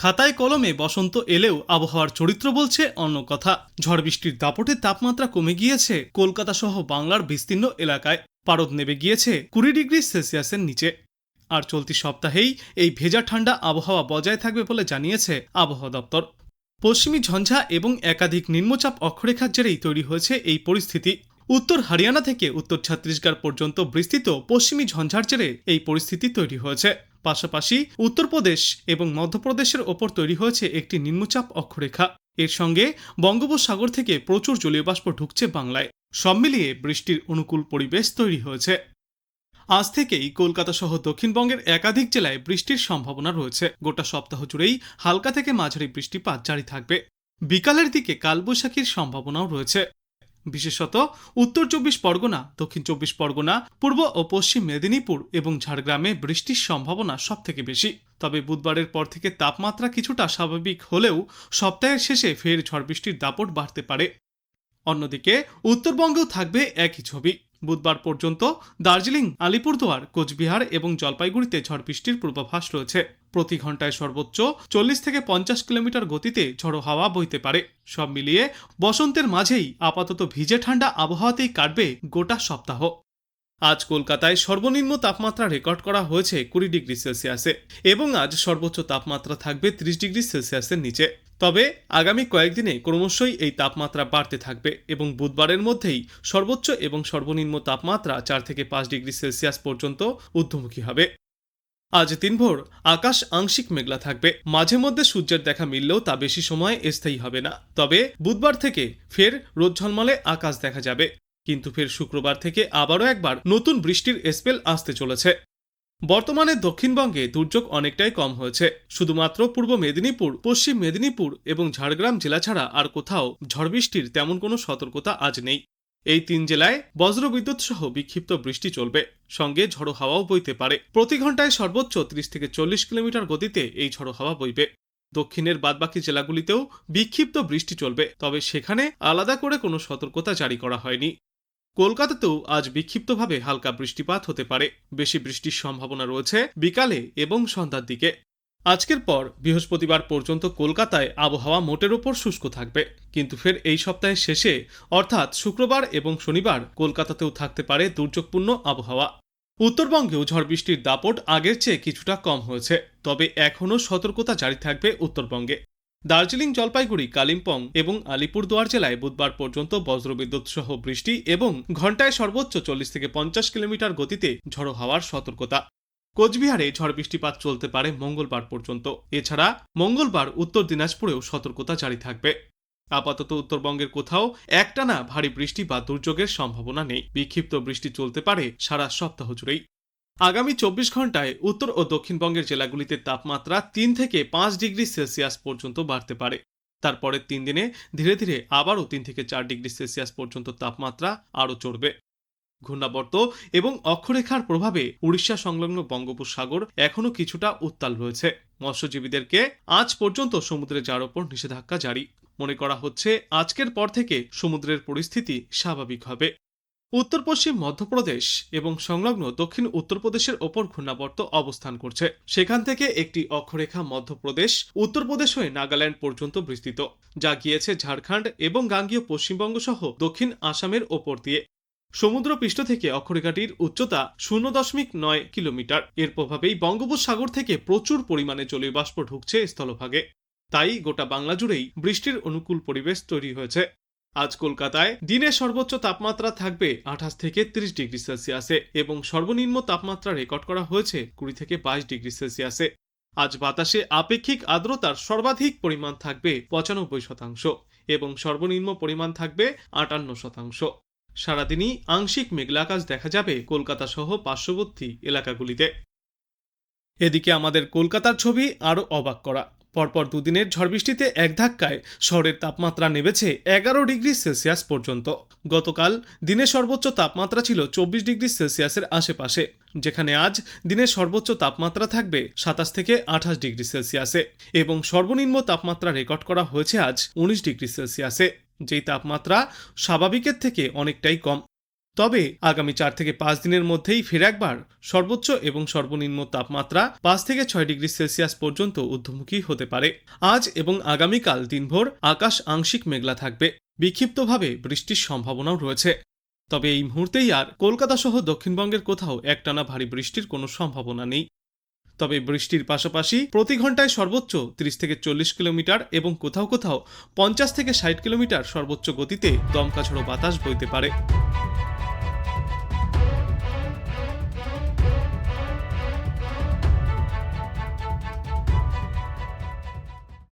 খাতায় কলমে বসন্ত এলেও আবহাওয়ার চরিত্র বলছে অন্য কথা। ঝড় বৃষ্টির দাপটে তাপমাত্রা কমে গিয়েছে কলকাতা সহ বাংলার বিস্তীর্ণ এলাকায়। পারদ নেমে গিয়েছে 20 ডিগ্রি সেলসিয়াসের নিচে। আর চলতি সপ্তাহেই এই ভেজা ঠান্ডা আবহাওয়া বজায় থাকবে বলে জানিয়েছে আবহাওয়া দপ্তর। পশ্চিমী ঝঞ্ঝা এবং একাধিক নিম্নচাপ অক্ষরেখার জেরেই তৈরি হয়েছে এই পরিস্থিতি। উত্তর হরিয়ানা থেকে উত্তর ছত্তিশগড় পর্যন্ত বিস্তৃত পশ্চিমী ঝঞ্ঝার জেরে এই পরিস্থিতি তৈরি হয়েছে। পাশাপাশি উত্তরপ্রদেশ এবং মধ্যপ্রদেশের ওপর তৈরি হয়েছে একটি নিম্নচাপ অক্ষরেখা। এর সঙ্গে বঙ্গোপসাগর থেকে প্রচুর জলীয় বাষ্প ঢুকছে বাংলায়। সব মিলিয়ে বৃষ্টির অনুকূল পরিবেশ তৈরি হয়েছে। আজ থেকেই কলকাতা সহ দক্ষিণবঙ্গের একাধিক জেলায় বৃষ্টির সম্ভাবনা রয়েছে। গোটা সপ্তাহ জুড়েই হালকা থেকে মাঝারি বৃষ্টিপাত জারি থাকবে। বিকালের দিকে কালবৈশাখীর সম্ভাবনাও রয়েছে। বিশেষত উত্তর 24 পরগনা, দক্ষিণ 24 পরগনা, পূর্ব ও পশ্চিম মেদিনীপুর এবং ঝাড়গ্রামে বৃষ্টির সম্ভাবনা সবথেকে বেশি। তবে বুধবারের পর থেকে তাপমাত্রা কিছুটা স্বাভাবিক হলেও সপ্তাহের শেষে ফের ঝড় বৃষ্টির দাপট বাড়তে পারে। অন্যদিকে উত্তরবঙ্গেও থাকবে একই ছবি। বুধবার পর্যন্ত দার্জিলিং, আলিপুরদুয়ার, কোচবিহার এবং জলপাইগুড়িতে ঝড় বৃষ্টির পূর্বাভাস রয়েছে। প্রতি ঘন্টায় সর্বোচ্চ 40 থেকে 50 কিলোমিটার গতিতে ঝড়ো হাওয়া বইতে পারে। সব মিলিয়ে বসন্তের মাঝেই আপাতত ভিজে ঠান্ডা আবহাওয়াতেই কাটবে গোটা সপ্তাহ। আজ কলকাতায় সর্বনিম্ন তাপমাত্রা রেকর্ড করা হয়েছে 20 ডিগ্রি সেলসিয়াসে এবং আজ সর্বোচ্চ তাপমাত্রা থাকবে 30 ডিগ্রি সেলসিয়াসের নিচে। তবে আগামী কয়েকদিনে ক্রমশই এই তাপমাত্রা বাড়তে থাকবে এবং বুধবারের মধ্যেই সর্বোচ্চ এবং সর্বনিম্ন তাপমাত্রা 4 থেকে 5 ডিগ্রি সেলসিয়াস পর্যন্ত ঊর্ধ্বমুখী হবে। আজ দিনভর আকাশ আংশিক মেঘলা থাকবে। মাঝে মধ্যে সূর্যের দেখা মিললেও তা বেশি সময় স্থায়ী হবে না। তবে বুধবার থেকে ফের রোদ ঝলমলে আকাশ দেখা যাবে। কিন্তু ফের শুক্রবার থেকে আবারও একবার নতুন বৃষ্টির স্পেল আসতে চলেছে। বর্তমানে দক্ষিণবঙ্গে দুর্যোগ অনেকটাই কম হয়েছে। শুধুমাত্র পূর্ব মেদিনীপুর, পশ্চিম মেদিনীপুর এবং ঝাড়গ্রাম জেলা ছাড়া আর কোথাও ঝড় বৃষ্টির তেমন কোনো সতর্কতা আজ নেই। এই 3 জেলায় বজ্রবিদ্যুৎ সহ বিক্ষিপ্ত বৃষ্টি চলবে। সঙ্গে ঝড়ো হাওয়াও বইতে পারে। প্রতি ঘন্টায় সর্বোচ্চ 30 থেকে 40 কিলোমিটার গতিতে এই ঝড়ো হাওয়া বইবে। দক্ষিণের বাদবাকি জেলাগুলিতেও বিক্ষিপ্ত বৃষ্টি চলবে, তবে সেখানে আলাদা করে কোনো সতর্কতা জারি করা হয়নি। কলকাতাতেও আজ বিক্ষিপ্তভাবে হালকা বৃষ্টিপাত হতে পারে। বেশি বৃষ্টির সম্ভাবনা রয়েছে বিকালে এবং সন্ধ্যার দিকে। আজকের পর বৃহস্পতিবার পর্যন্ত কলকাতায় আবহাওয়া মোটের ওপর শুষ্ক থাকবে। কিন্তু ফের এই সপ্তাহের শেষে অর্থাৎ শুক্রবার এবং শনিবার কলকাতাতেও থাকতে পারে দুর্যোগপূর্ণ আবহাওয়া। উত্তরবঙ্গেও ঝড় বৃষ্টির দাপট আগের চেয়ে কিছুটা কম হয়েছে, তবে এখনও সতর্কতা জারি থাকবে উত্তরবঙ্গে। দার্জিলিং, জলপাইগুড়ি, কালিম্পং এবং আলিপুরদুয়ার জেলায় বুধবার পর্যন্ত বজ্রবিদ্যুৎ সহ বৃষ্টি এবং ঘন্টায় সর্বোচ্চ 40 থেকে 50 কিলোমিটার গতিতে ঝড়ো হাওয়ার সতর্কতা। কোচবিহারে ঝড় বৃষ্টিপাত চলতে পারে মঙ্গলবার পর্যন্ত। এছাড়া মঙ্গলবার উত্তর দিনাজপুরেও সতর্কতা জারি থাকবে। আপাতত উত্তরবঙ্গের কোথাও একটানা ভারী বৃষ্টি বা দুর্যোগের সম্ভাবনা নেই। বিক্ষিপ্ত বৃষ্টি চলতে পারে সারা সপ্তাহ জুড়েই। আগামী 24 ঘন্টায় উত্তর ও দক্ষিণবঙ্গের জেলাগুলিতে তাপমাত্রা 3 থেকে 5 ডিগ্রি সেলসিয়াস পর্যন্ত বাড়তে পারে। তারপরের 3 দিনে ধীরে ধীরে আবারও 3 থেকে 4 ডিগ্রি সেলসিয়াস পর্যন্ত তাপমাত্রা আরও চড়বে। ঘূর্ণাবর্ত এবং অক্ষরেখার প্রভাবে উড়িষ্যা সংলগ্ন বঙ্গোপসাগর এখনও কিছুটা উত্তাল রয়েছে। মৎস্যজীবীদেরকে আজ পর্যন্ত সমুদ্রে যাওয়ার ওপর নিষেধাজ্ঞা জারি। মনে করা হচ্ছে আজকের পর থেকে সমুদ্রের পরিস্থিতি স্বাভাবিক হবে। উত্তর পশ্চিম মধ্যপ্রদেশ এবং সংলগ্ন দক্ষিণ উত্তরপ্রদেশের ওপর ঘূর্ণাবর্ত অবস্থান করছে। সেখান থেকে একটি অক্ষরেখা মধ্যপ্রদেশ, উত্তরপ্রদেশ হয়ে নাগাল্যান্ড পর্যন্ত বিস্তৃত, যা গিয়েছে ঝাড়খণ্ড এবং গাঙ্গীয় পশ্চিমবঙ্গ সহ দক্ষিণ আসামের ওপর দিয়ে। সমুদ্রপৃষ্ঠ থেকে অক্ষরেখাটির উচ্চতা 0.9 কিলোমিটার। এর প্রভাবেই বঙ্গোপসাগর থেকে প্রচুর পরিমাণে জলীয় বাষ্প ঢুকছে স্থলভাগে। তাই গোটা বাংলা জুড়েই বৃষ্টির অনুকূল পরিবেশ তৈরি হয়েছে। আজ কলকাতায় দিনের সর্বোচ্চ তাপমাত্রা থাকবে 28 থেকে 30 ডিগ্রি সেলসিয়াসে এবং সর্বনিম্ন তাপমাত্রা রেকর্ড করা হয়েছে 20 থেকে 22 ডিগ্রি সেলসিয়াসে। আজ বাতাসে আপেক্ষিক আর্দ্রতার সর্বাধিক পরিমাণ থাকবে 95% এবং সর্বনিম্ন পরিমাণ থাকবে 58%। সারাদিনই আংশিক মেঘলা আকাশ দেখা যাবে কলকাতা সহ পার্শ্ববর্তী এলাকাগুলিতে। এদিকে আমাদের কলকাতার ছবি আরও অবাক করা। পরপর দুদিনের ঝড় বৃষ্টিতে এক ধাক্কায় শহরের তাপমাত্রা নেমেছে 11 ডিগ্রি সেলসিয়াস পর্যন্ত। গতকাল দিনের সর্বোচ্চ তাপমাত্রা ছিল 24 ডিগ্রি সেলসিয়াসের আশেপাশে, যেখানে আজ দিনের সর্বোচ্চ তাপমাত্রা থাকবে 27 থেকে 28 ডিগ্রি সেলসিয়াসে এবং সর্বনিম্ন তাপমাত্রা রেকর্ড করা হয়েছে আজ 19 ডিগ্রি সেলসিয়াসে, যেই তাপমাত্রা স্বাভাবিকের থেকে অনেকটাই কম। তবে আগামী 4 থেকে 5 দিনের মধ্যেই ফের একবার সর্বোচ্চ এবং সর্বনিম্ন তাপমাত্রা 5 থেকে 6 ডিগ্রি সেলসিয়াস পর্যন্ত ঊর্ধ্বমুখী হতে পারে। আজ এবং আগামীকাল দিনভর আকাশ আংশিক মেঘলা থাকবে, বিক্ষিপ্তভাবে বৃষ্টির সম্ভাবনাও রয়েছে। তবে এই মুহূর্তেই আর কলকাতা সহ দক্ষিণবঙ্গের কোথাও একটানা ভারী বৃষ্টির কোনো সম্ভাবনা নেই। তবে বৃষ্টির পাশাপাশি প্রতি ঘন্টায় সর্বোচ্চ 30 থেকে 40 কিলোমিটার এবং কোথাও কোথাও 50 থেকে 60 কিলোমিটার সর্বোচ্চ গতিতে দমকা ঝোড়ো বাতাস বইতে পারে।